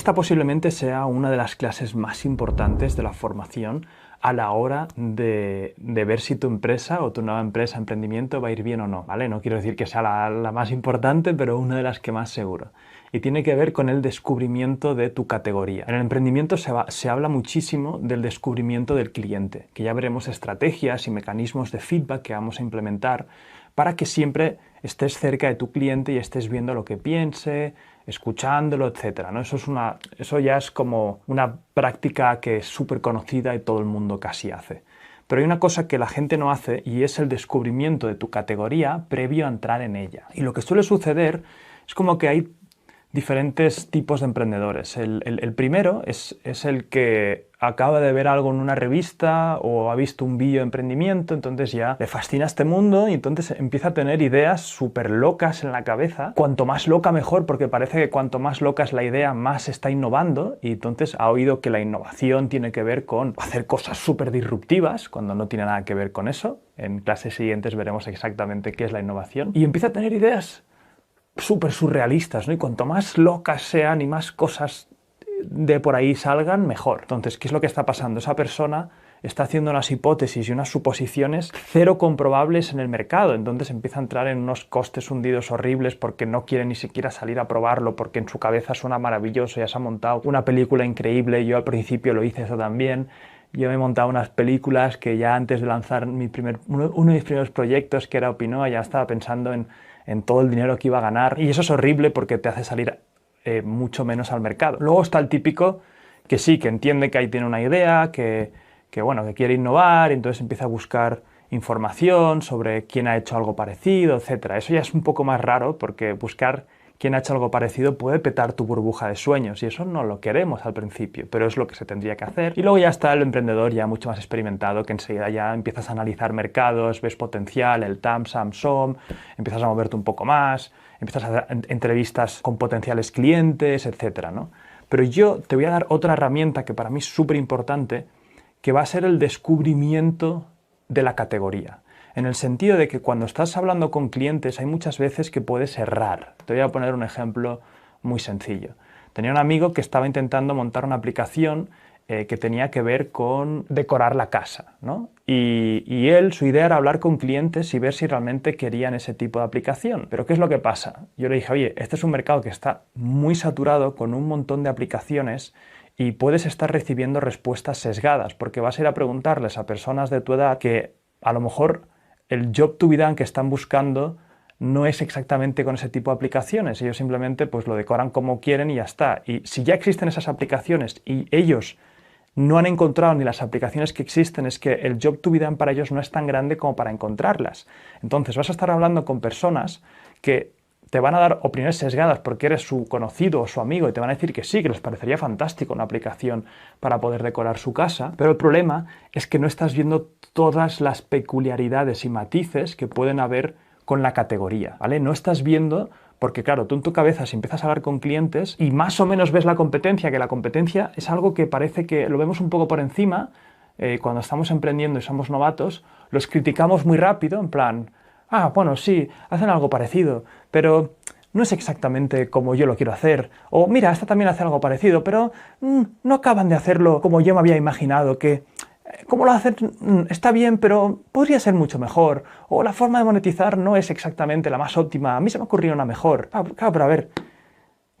esta posiblemente sea una de las clases más importantes de la formación a la hora de ver si tu empresa o tu nueva empresa, emprendimiento va a ir bien o no, ¿vale? No quiero decir que sea la más importante, pero una de las que más seguro. Y tiene que ver con el descubrimiento de tu categoría. En el emprendimiento se habla muchísimo del descubrimiento del cliente, que ya veremos estrategias y mecanismos de feedback que vamos a implementar para que siempre estés cerca de tu cliente y estés viendo lo que piense, escuchándolo, etc., ¿no? Eso ya es como una práctica que es súper conocida y todo el mundo casi hace. Pero hay una cosa que la gente no hace y es el descubrimiento de tu categoría previo a entrar en ella. Y lo que suele suceder es como que hay diferentes tipos de emprendedores. El primero es el que acaba de ver algo en una revista o ha visto un vídeo de emprendimiento, entonces ya le fascina este mundo y entonces empieza a tener ideas súper locas en la cabeza. Cuanto más loca mejor, porque parece que cuanto más loca es la idea, más está innovando, y entonces ha oído que la innovación tiene que ver con hacer cosas súper disruptivas, cuando no tiene nada que ver con eso. En clases siguientes veremos exactamente qué es la innovación. Y empieza a tener ideas súper surrealistas, ¿no? Y cuanto más locas sean y más cosas de por ahí salgan, mejor. Entonces, ¿qué es lo que está pasando? Esa persona está haciendo unas hipótesis y unas suposiciones cero comprobables en el mercado, entonces empieza a entrar en unos costes hundidos horribles porque no quiere ni siquiera salir a probarlo, porque en su cabeza suena maravilloso, ya se ha montado una película increíble. Yo al principio lo hice eso también. Yo me he montado unas películas que ya antes de lanzar uno de mis primeros proyectos, que era Opinoa, ya estaba pensando en todo el dinero que iba a ganar, y eso es horrible porque te hace salir mucho menos al mercado. Luego está el típico que sí, que entiende que ahí tiene una idea, que quiere innovar, y entonces empieza a buscar información sobre quién ha hecho algo parecido, etc. Eso ya es un poco más raro, porque buscar quién ha hecho algo parecido puede petar tu burbuja de sueños, y eso no lo queremos al principio, pero es lo que se tendría que hacer. Y luego ya está el emprendedor ya mucho más experimentado, que enseguida ya empiezas a analizar mercados, ves potencial, el TAM, SAM, SOM, empiezas a moverte un poco más, empiezas a hacer entrevistas con potenciales clientes, etc., ¿no? Pero yo te voy a dar otra herramienta que para mí es súper importante, que va a ser el descubrimiento de la categoría. En el sentido de que cuando estás hablando con clientes hay muchas veces que puedes errar. Te voy a poner un ejemplo muy sencillo. Tenía un amigo que estaba intentando montar una aplicación que tenía que ver con decorar la casa, ¿no? Y él, su idea era hablar con clientes y ver si realmente querían ese tipo de aplicación. Pero ¿qué es lo que pasa? Yo le dije, oye, este es un mercado que está muy saturado con un montón de aplicaciones y puedes estar recibiendo respuestas sesgadas, porque vas a ir a preguntarles a personas de tu edad que a lo mejor el job to be done que están buscando no es exactamente con ese tipo de aplicaciones. Ellos simplemente pues lo decoran como quieren y ya está. Y si ya existen esas aplicaciones y ellos no han encontrado ni las aplicaciones que existen, es que el job to be done para ellos no es tan grande como para encontrarlas. Entonces vas a estar hablando con personas que te van a dar opiniones sesgadas porque eres su conocido o su amigo y te van a decir que sí, que les parecería fantástico una aplicación para poder decorar su casa, pero el problema es que no estás viendo todas las peculiaridades y matices que pueden haber con la categoría, ¿vale? No estás viendo, porque claro, tú en tu cabeza si empiezas a hablar con clientes y más o menos ves la competencia, que la competencia es algo que parece que lo vemos un poco por encima, cuando estamos emprendiendo y somos novatos, los criticamos muy rápido, en plan, ah, bueno, sí, hacen algo parecido, pero no es exactamente como yo lo quiero hacer. O mira, esta también hace algo parecido, pero no acaban de hacerlo como yo me había imaginado, que como lo hacen está bien, pero podría ser mucho mejor. O la forma de monetizar no es exactamente la más óptima, a mí se me ocurrió una mejor. Claro, pero a ver,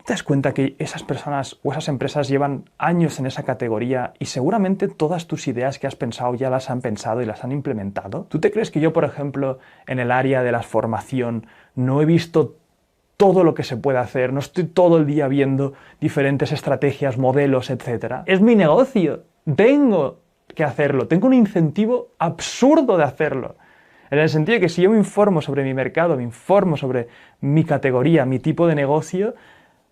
¿te das cuenta que esas personas o esas empresas llevan años en esa categoría y seguramente todas tus ideas que has pensado ya las han pensado y las han implementado? ¿Tú te crees que yo, por ejemplo, en el área de la formación no he visto todo lo que se puede hacer? No estoy todo el día viendo diferentes estrategias, modelos, etc. Es mi negocio. Tengo que hacerlo. Tengo un incentivo absurdo de hacerlo. En el sentido de que si yo me informo sobre mi mercado, me informo sobre mi categoría, mi tipo de negocio,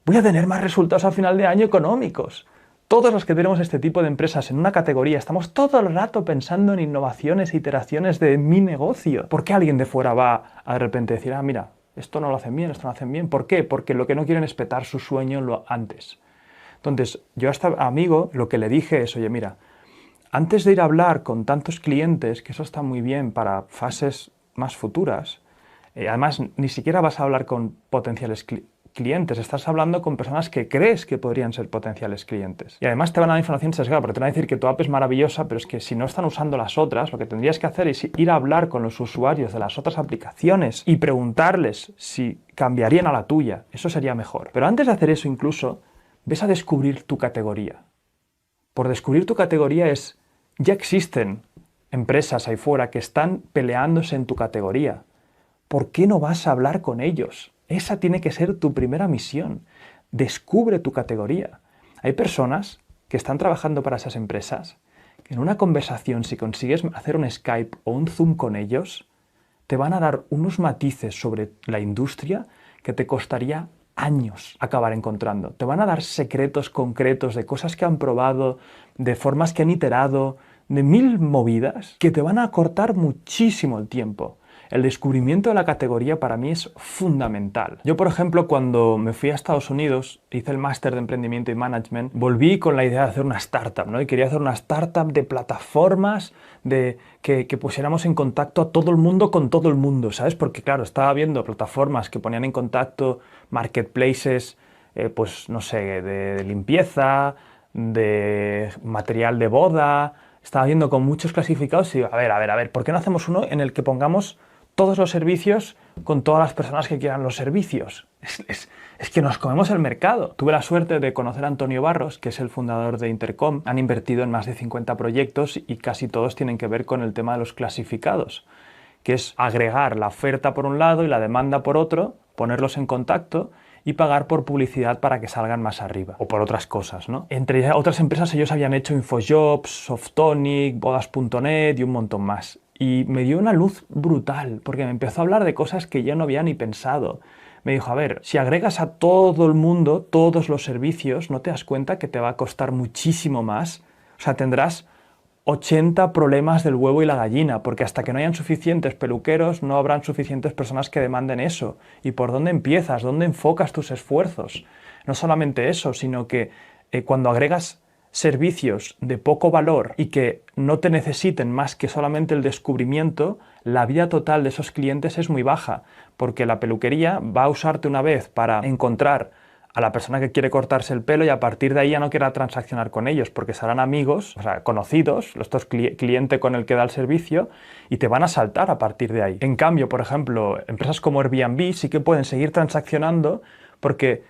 voy a tener más resultados al final de año económicos. Todos los que tenemos este tipo de empresas en una categoría estamos todo el rato pensando en innovaciones e iteraciones de mi negocio. ¿Por qué alguien de fuera va a de repente decir, ah, mira, esto no lo hacen bien, esto no lo hacen bien? ¿Por qué? Porque lo que no quieren es petar su sueño antes. Entonces, yo a este amigo lo que le dije es, oye, mira, antes de ir a hablar con tantos clientes, que eso está muy bien para fases más futuras, además ni siquiera vas a hablar con potenciales clientes, estás hablando con personas que crees que podrían ser potenciales clientes. Y además te van a dar información sesgada, porque te van a decir que tu app es maravillosa, pero es que si no están usando las otras, lo que tendrías que hacer es ir a hablar con los usuarios de las otras aplicaciones y preguntarles si cambiarían a la tuya. Eso sería mejor. Pero antes de hacer eso incluso, ves a descubrir tu categoría. Por descubrir tu categoría ya existen empresas ahí fuera que están peleándose en tu categoría. ¿Por qué no vas a hablar con ellos? Esa tiene que ser tu primera misión. Descubre tu categoría. Hay personas que están trabajando para esas empresas que en una conversación, si consigues hacer un Skype o un Zoom con ellos, te van a dar unos matices sobre la industria que te costaría años acabar encontrando. Te van a dar secretos concretos de cosas que han probado, de formas que han iterado, de 1000 movidas que te van a acortar muchísimo el tiempo. El descubrimiento de la categoría para mí es fundamental. Yo, por ejemplo, cuando me fui a Estados Unidos, hice el máster de emprendimiento y management, volví con la idea de hacer una startup, ¿no? Y quería hacer una startup de plataformas, de que pusiéramos en contacto a todo el mundo con todo el mundo, ¿sabes? Porque, claro, estaba viendo plataformas que ponían en contacto marketplaces, pues, no sé, de limpieza, de material de boda. Estaba viendo con muchos clasificados y digo, a ver, ¿por qué no hacemos uno en el que pongamos todos los servicios con todas las personas que quieran los servicios? Es que nos comemos el mercado. Tuve la suerte de conocer a Antonio Barros, que es el fundador de Intercom. Han invertido en más de 50 proyectos y casi todos tienen que ver con el tema de los clasificados, que es agregar la oferta por un lado y la demanda por otro, ponerlos en contacto y pagar por publicidad para que salgan más arriba, o por otras cosas, ¿no? Entre otras empresas ellos habían hecho Infojobs, Softonic, Bodas.net y un montón más. Y me dio una luz brutal, porque me empezó a hablar de cosas que yo no había ni pensado. Me dijo, a ver, si agregas a todo el mundo todos los servicios, ¿no te das cuenta que te va a costar muchísimo más? O sea, tendrás 80 problemas del huevo y la gallina, porque hasta que no hayan suficientes peluqueros, no habrán suficientes personas que demanden eso. ¿Y por dónde empiezas? ¿Dónde enfocas tus esfuerzos? No solamente eso, sino que cuando agregas servicios de poco valor y que no te necesiten más que solamente el descubrimiento, la vida total de esos clientes es muy baja, porque la peluquería va a usarte una vez para encontrar a la persona que quiere cortarse el pelo y a partir de ahí ya no quiera transaccionar con ellos porque serán amigos, o sea, conocidos, estos cliente con el que da el servicio y te van a saltar a partir de ahí. En cambio, por ejemplo, empresas como Airbnb sí que pueden seguir transaccionando porque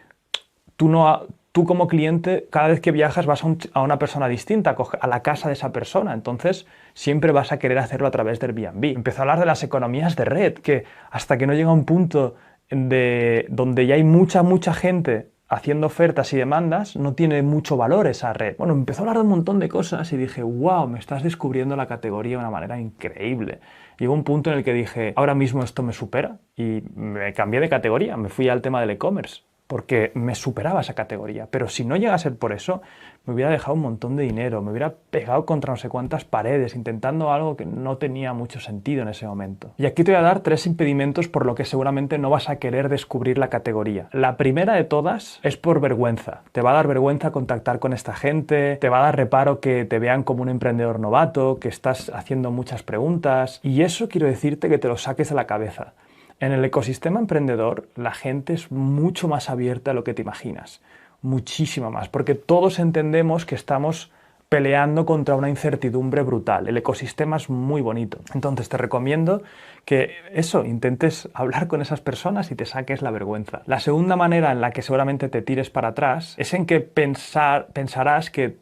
tú como cliente, cada vez que viajas vas a una persona distinta, a la casa de esa persona, entonces siempre vas a querer hacerlo a través de Airbnb. Empezó a hablar de las economías de red, que hasta que no llega un punto donde ya hay mucha gente haciendo ofertas y demandas, no tiene mucho valor esa red. Bueno, empezó a hablar de un montón de cosas y dije, wow, me estás descubriendo la categoría de una manera increíble. Llegó un punto en el que dije, ahora mismo esto me supera y me cambié de categoría, me fui al tema del e-commerce, porque me superaba esa categoría. Pero si no llega a ser por eso, me hubiera dejado un montón de dinero, me hubiera pegado contra no sé cuántas paredes, intentando algo que no tenía mucho sentido en ese momento. Y aquí te voy a dar 3 impedimentos por lo que seguramente no vas a querer descubrir la categoría. La primera de todas es por vergüenza. Te va a dar vergüenza contactar con esta gente, te va a dar reparo que te vean como un emprendedor novato, que estás haciendo muchas preguntas, y eso quiero decirte que te lo saques de la cabeza. En el ecosistema emprendedor, la gente es mucho más abierta de lo que te imaginas. Muchísimo más, porque todos entendemos que estamos peleando contra una incertidumbre brutal. El ecosistema es muy bonito. Entonces te recomiendo que intentes hablar con esas personas y te saques la vergüenza. La segunda manera en la que seguramente te tires para atrás es en que pensarás que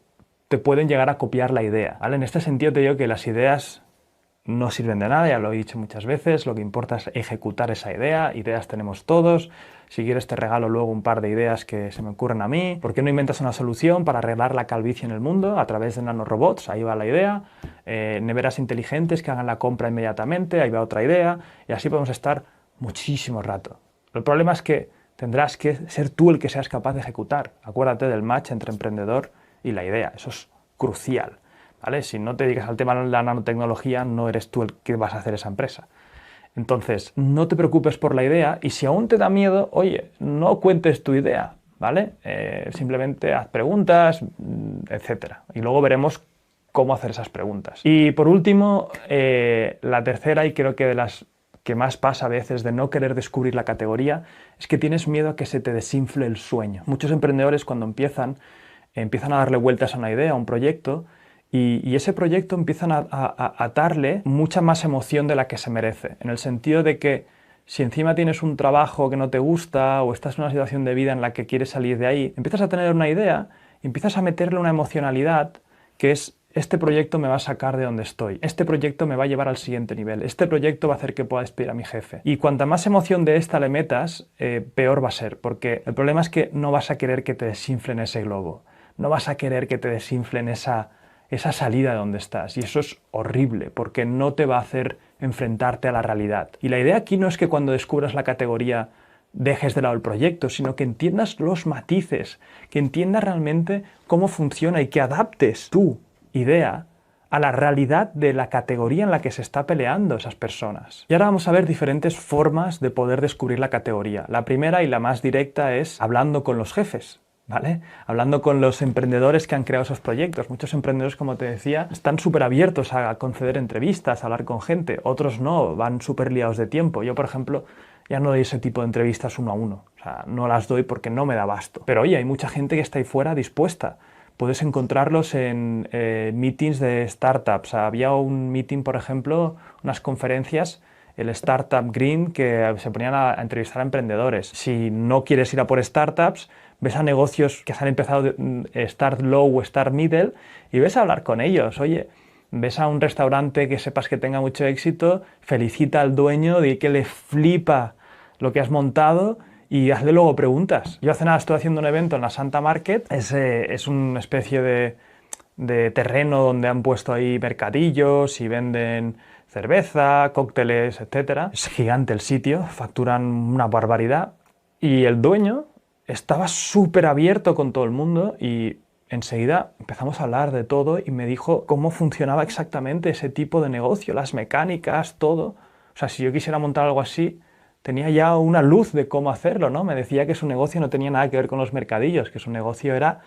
te pueden llegar a copiar la idea, ¿vale? En este sentido te digo que las ideas no sirven de nada, ya lo he dicho muchas veces, lo que importa es ejecutar esa idea, ideas tenemos todos, si quieres te regalo luego un par de ideas que se me ocurren a mí. ¿Por qué no inventas una solución para arreglar la calvicie en el mundo a través de nanorobots? Ahí va la idea. Neveras inteligentes que hagan la compra inmediatamente, ahí va otra idea, y así podemos estar muchísimo rato. El problema es que tendrás que ser tú el que seas capaz de ejecutar. Acuérdate del match entre emprendedor y la idea, eso es crucial. ¿Vale? Si no te dedicas al tema de la nanotecnología, no eres tú el que vas a hacer esa empresa. Entonces, no te preocupes por la idea y si aún te da miedo, oye, no cuentes tu idea, ¿vale? Simplemente haz preguntas, etcétera. Y luego veremos cómo hacer esas preguntas. Y por último, la tercera y creo que de las que más pasa a veces de no querer descubrir la categoría es que tienes miedo a que se te desinfle el sueño. Muchos emprendedores cuando empiezan a darle vueltas a una idea, a un proyecto, y ese proyecto empiezan a darle mucha más emoción de la que se merece, en el sentido de que si encima tienes un trabajo que no te gusta o estás en una situación de vida en la que quieres salir de ahí, empiezas a tener una idea y empiezas a meterle una emocionalidad que es: este proyecto me va a sacar de donde estoy, este proyecto me va a llevar al siguiente nivel, este proyecto va a hacer que pueda despedir a mi jefe. Y cuanta más emoción de esta le metas, peor va a ser, porque el problema es que no vas a querer que te desinflen ese globo, no vas a querer que te desinflen esa salida de donde estás, y eso es horrible, porque no te va a hacer enfrentarte a la realidad. Y la idea aquí no es que cuando descubras la categoría dejes de lado el proyecto, sino que entiendas los matices, que entiendas realmente cómo funciona y que adaptes tu idea a la realidad de la categoría en la que se está peleando esas personas. Y ahora vamos a ver diferentes formas de poder descubrir la categoría. La primera y la más directa es hablando con los jefes, ¿vale? Hablando con los emprendedores que han creado esos proyectos. Muchos emprendedores, como te decía, están súper abiertos a conceder entrevistas, a hablar con gente. Otros no, van súper liados de tiempo. Yo, por ejemplo, ya no doy ese tipo de entrevistas uno a uno. O sea, no las doy porque no me da abasto. Pero oye, hay mucha gente que está ahí fuera dispuesta. Puedes encontrarlos en meetings de startups. Había un meeting, por ejemplo, unas conferencias, el Startup Green, que se ponían a entrevistar a emprendedores. Si no quieres ir a por startups, ves a negocios que se han empezado de start low o start middle y ves a hablar con ellos. Oye, ves a un restaurante que sepas que tenga mucho éxito, felicita al dueño, di que le flipa lo que has montado y hazle luego preguntas. Yo hace nada estoy haciendo un evento en la Santa Market. Es una especie de terreno donde han puesto ahí mercadillos y venden cerveza, cócteles, etc. Es gigante el sitio, facturan una barbaridad. Y el dueño estaba súper abierto con todo el mundo y enseguida empezamos a hablar de todo y me dijo cómo funcionaba exactamente ese tipo de negocio, las mecánicas, todo. O sea, si yo quisiera montar algo así, tenía ya una luz de cómo hacerlo, ¿no? Me decía que su negocio no tenía nada que ver con los mercadillos, que su negocio era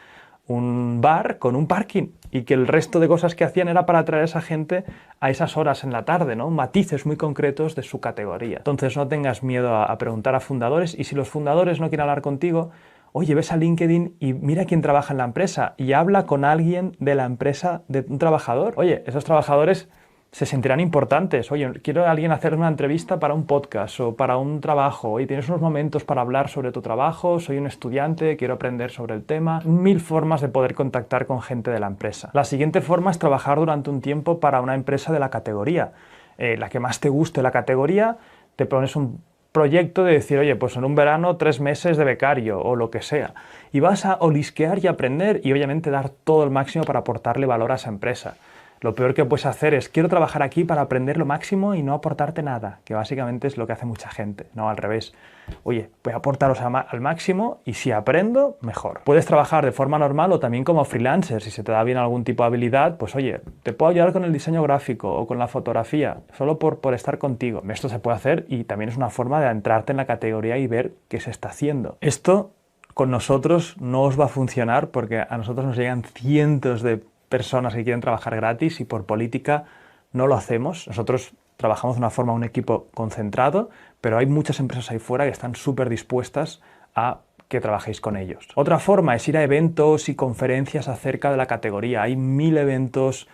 un bar con un parking y que el resto de cosas que hacían era para atraer a esa gente a esas horas en la tarde, ¿no? Matices muy concretos de su categoría. Entonces no tengas miedo a preguntar a fundadores, y si los fundadores no quieren hablar contigo, oye, ves a LinkedIn y mira quién trabaja en la empresa y habla con alguien de la empresa, de un trabajador. Oye, esos trabajadores se sentirán importantes. Oye, quiero a alguien hacer una entrevista para un podcast o para un trabajo. Oye, ¿tienes unos momentos para hablar sobre tu trabajo? Soy un estudiante, quiero aprender sobre el tema. 1000 formas de poder contactar con gente de la empresa. La siguiente forma es trabajar durante un tiempo para una empresa de la categoría. La que más te guste la categoría, te pones un proyecto de decir, oye, pues en un verano 3 meses de becario o lo que sea. Y vas a olisquear y aprender y obviamente dar todo el máximo para aportarle valor a esa empresa. Lo peor que puedes hacer es: quiero trabajar aquí para aprender lo máximo y no aportarte nada, que básicamente es lo que hace mucha gente, no al revés. Oye, voy a aportaros al máximo y si aprendo, mejor. Puedes trabajar de forma normal o también como freelancer. Si se te da bien algún tipo de habilidad, pues oye, te puedo ayudar con el diseño gráfico o con la fotografía, solo por estar contigo. Esto se puede hacer y también es una forma de entrarte en la categoría y ver qué se está haciendo. Esto con nosotros no os va a funcionar porque a nosotros nos llegan cientos de personas que quieren trabajar gratis y por política no lo hacemos. Nosotros trabajamos de una forma, un equipo concentrado, pero hay muchas empresas ahí fuera que están súper dispuestas a que trabajéis con ellos. Otra forma es ir a eventos y conferencias acerca de la categoría. Hay 1000 eventos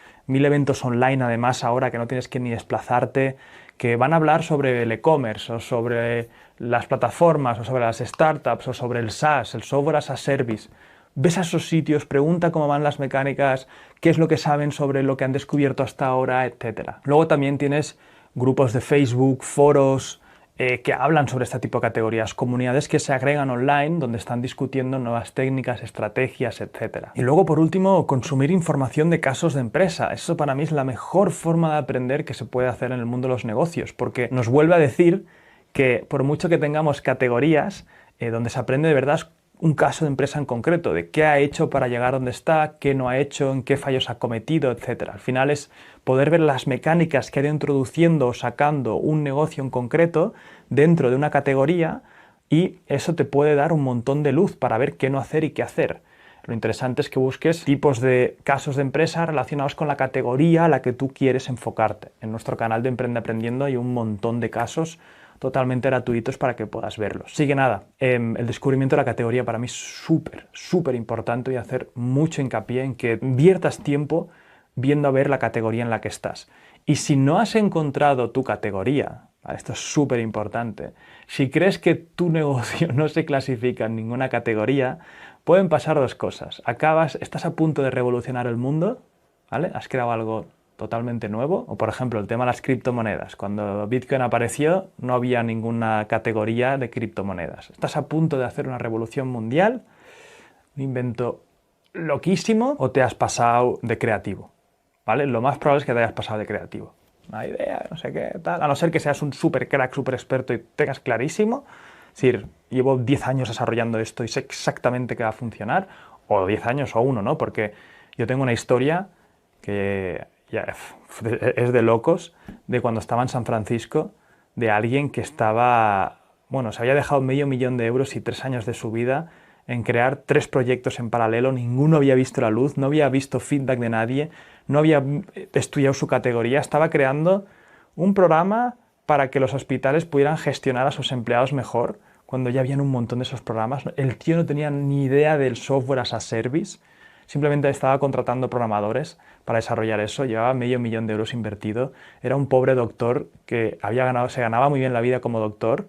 online además ahora que no tienes que ni desplazarte, que van a hablar sobre el e-commerce o sobre las plataformas o sobre las startups o sobre el SaaS, el Software as a Service. Ves a esos sitios, pregunta cómo van las mecánicas, qué es lo que saben sobre lo que han descubierto hasta ahora, etc. Luego también tienes grupos de Facebook, foros que hablan sobre este tipo de categorías, comunidades que se agregan online donde están discutiendo nuevas técnicas, estrategias, etc. Y luego, por último, consumir información de casos de empresa. Eso para mí es la mejor forma de aprender que se puede hacer en el mundo de los negocios, porque nos vuelve a decir que por mucho que tengamos categorías donde se aprende de verdad un caso de empresa en concreto, de qué ha hecho para llegar donde está, qué no ha hecho, en qué fallos ha cometido, etc. Al final es poder ver las mecánicas que ha ido introduciendo o sacando un negocio en concreto dentro de una categoría y eso te puede dar un montón de luz para ver qué no hacer y qué hacer. Lo interesante es que busques tipos de casos de empresa relacionados con la categoría a la que tú quieres enfocarte. En nuestro canal de Emprende Aprendiendo hay un montón de casos totalmente gratuitos para que puedas verlos. Así que nada, el descubrimiento de la categoría para mí es súper importante y hacer mucho hincapié en que inviertas tiempo viendo a ver la categoría en la que estás. Y si no has encontrado tu categoría, ¿vale? Esto es súper importante, si crees que tu negocio no se clasifica en ninguna categoría, pueden pasar dos cosas. Estás a punto de revolucionar el mundo, ¿vale? Has creado algo totalmente nuevo, o por ejemplo el tema de las criptomonedas. Cuando Bitcoin apareció no había ninguna categoría de criptomonedas. Estás a punto de hacer una revolución mundial, un invento loquísimo, o te has pasado de creativo, ¿vale? Lo más probable es que te hayas pasado de creativo. Una idea, no sé qué, tal, a no ser que seas un súper crack, súper experto y tengas clarísimo, es decir, llevo 10 años desarrollando esto y sé exactamente qué va a funcionar, o 10 años o uno, ¿no? Porque yo tengo una historia que ya es de locos, de cuando estaba en San Francisco, de alguien que estaba, bueno, se había dejado $500,000 y 3 años de su vida en crear 3 proyectos en paralelo, ninguno había visto la luz, no había visto feedback de nadie, no había estudiado su categoría, estaba creando un programa para que los hospitales pudieran gestionar a sus empleados mejor, cuando ya habían un montón de esos programas. El tío no tenía ni idea del software as a service, simplemente estaba contratando programadores para desarrollar eso, llevaba $500,000 invertido, era un pobre doctor que se ganaba muy bien la vida como doctor,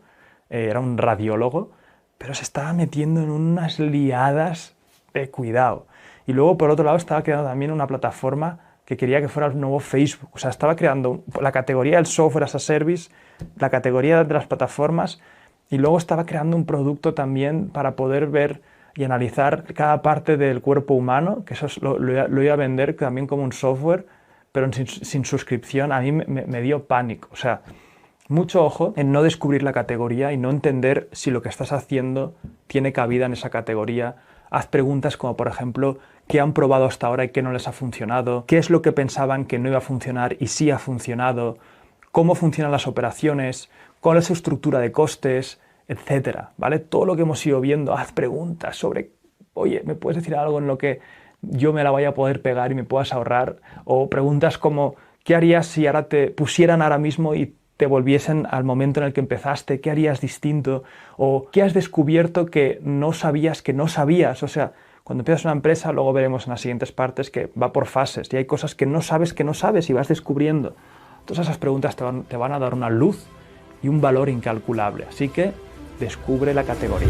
era un radiólogo, pero se estaba metiendo en unas liadas de cuidado. Y luego, por otro lado, estaba creando también una plataforma que quería que fuera el nuevo Facebook. O sea, estaba creando la categoría del software as a service, la categoría de las plataformas, y luego estaba creando un producto también para poder ver y analizar cada parte del cuerpo humano, que eso lo iba a vender también como un software, pero sin suscripción. A mí me dio pánico. O sea, mucho ojo en no descubrir la categoría y no entender si lo que estás haciendo tiene cabida en esa categoría. Haz preguntas como, por ejemplo, ¿qué han probado hasta ahora y qué no les ha funcionado? ¿Qué es lo que pensaban que no iba a funcionar y sí ha funcionado? ¿Cómo funcionan las operaciones? ¿Cuál es su estructura de costes? Etcétera, ¿vale? Todo lo que hemos ido viendo, haz preguntas sobre, oye, ¿me puedes decir algo en lo que yo me la vaya a poder pegar y me puedas ahorrar? O preguntas como, ¿qué harías si ahora te pusieran ahora mismo y te volviesen al momento en el que empezaste? ¿Qué harías distinto? ¿O qué has descubierto que no sabías que no sabías? O sea, cuando empiezas una empresa, luego veremos en las siguientes partes que va por fases y hay cosas que no sabes y vas descubriendo. Todas esas preguntas te van a dar una luz y un valor incalculable. Así que descubre la categoría.